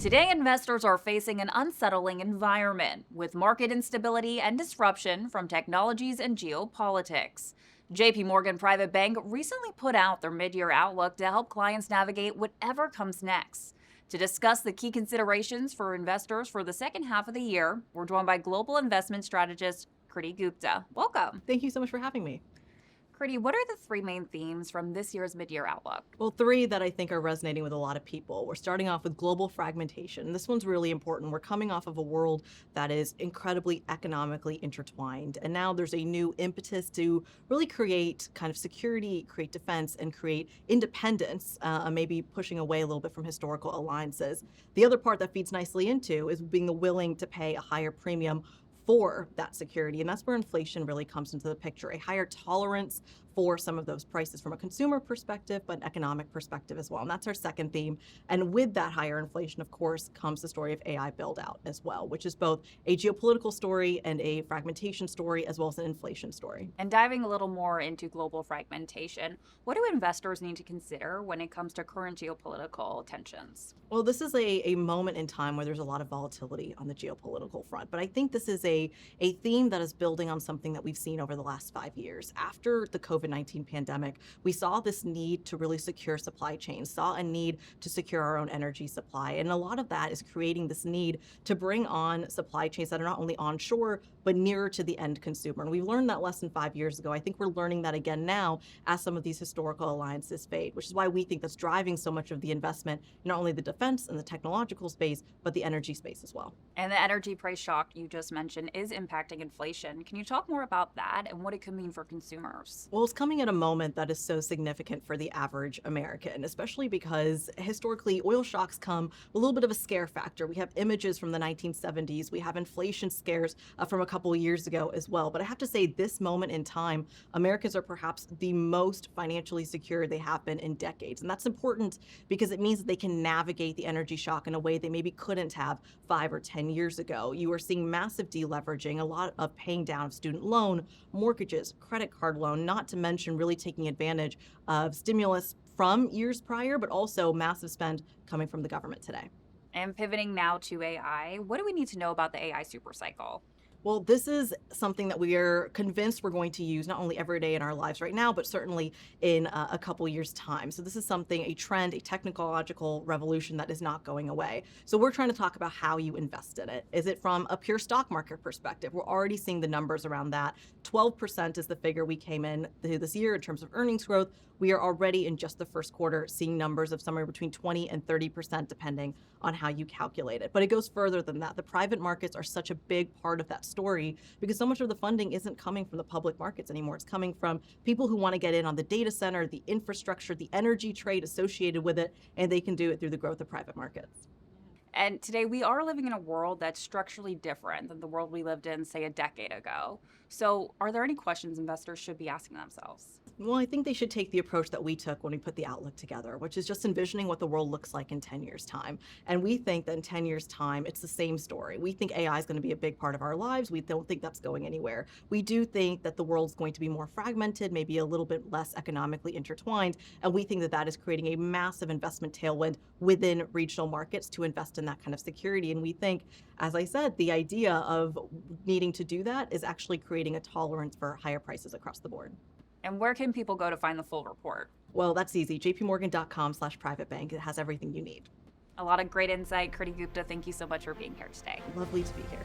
Today, investors are facing an unsettling environment with market instability and disruption from technologies and geopolitics. JPMorgan Private Bank recently put out their mid-year outlook to help clients navigate whatever comes next. To discuss the key considerations for investors for the second half of the year, we're joined by global investment strategist Kriti Gupta. Welcome. Thank you so much for having me. Kriti, what are the three main themes from this year's mid-year outlook? Well, three that I think are resonating with a lot of people. We're starting off with global fragmentation. This one's really important. We're coming off of a world that is incredibly economically intertwined. And now there's a new impetus to really create kind of security, create defense, and create independence, maybe pushing away a little bit from historical alliances. The other part that feeds nicely into is being willing to pay a higher premium for that security. And that's where inflation really comes into the picture, a higher tolerance for some of those prices from a consumer perspective, but an economic perspective as well. And that's our second theme. And with that higher inflation, of course, comes the story of AI build out as well, which is both a geopolitical story and a fragmentation story, as well as an inflation story. And diving a little more into global fragmentation, what do investors need to consider when it comes to current geopolitical tensions? Well, this is a moment in time where there's a lot of volatility on the geopolitical front. But I think this is a theme that is building on something that we've seen over the last 5 years. After the COVID-19 pandemic, we saw this need to really secure supply chains, saw a need to secure our own energy supply. And a lot of that is creating this need to bring on supply chains that are not only onshore, but nearer to the end consumer. And we learned that lesson 5 years ago. I think we're learning that again now as some of these historical alliances fade, which is why we think that's driving so much of the investment, not only the defense and the technological space, but the energy space as well. And the energy price shock you just mentioned is impacting inflation. Can you talk more about that and what it could mean for consumers? Well, it's coming at a moment that is so significant for the average American, especially because historically oil shocks come with a little bit of a scare factor. We have images from the 1970s. We have inflation scares from a couple of years ago as well. But I have to say, this moment in time, Americans are perhaps the most financially secure they have been in decades. And that's important because it means that they can navigate the energy shock in a way they maybe couldn't have 5 or 10 years ago. You are seeing massive deleveraging, a lot of paying down of student loan, mortgages, credit card loan, not to mention really taking advantage of stimulus from years prior, but also massive spend coming from the government today. And pivoting now to AI, what do we need to know about the AI supercycle? Well, this is something that we are convinced we're going to use not only every day in our lives right now, but certainly in a couple years' time. So this is something, a trend, a technological revolution that is not going away. So we're trying to talk about how you invest in it. Is it from a pure stock market perspective? We're already seeing the numbers around that. 12% is the figure we came in this year in terms of earnings growth. We are already in just the first quarter seeing numbers of somewhere between 20 and 30%, depending on how you calculate it. But it goes further than that. The private markets are such a big part of that story because so much of the funding isn't coming from the public markets anymore. It's coming from people who want to get in on the data center, the infrastructure, the energy trade associated with it, and they can do it through the growth of private markets. And today we are living in a world that's structurally different than the world we lived in, say, a decade ago. So are there any questions investors should be asking themselves? Well, I think they should take the approach that we took when we put the outlook together, which is just envisioning what the world looks like in 10 years' time. And we think that in 10 years' time, it's the same story. We think AI is going to be a big part of our lives. We don't think that's going anywhere. We do think that the world's going to be more fragmented, maybe a little bit less economically intertwined. And we think that that is creating a massive investment tailwind within regional markets to invest in that kind of security. And we think, as I said, the idea of needing to do that is actually creating a tolerance for higher prices across the board. And where can people go to find the full report? Well, that's easy. jpmorgan.com/private bank. It has everything you need. A lot of great insight. Kriti Gupta, thank you so much for being here today. Lovely to be here.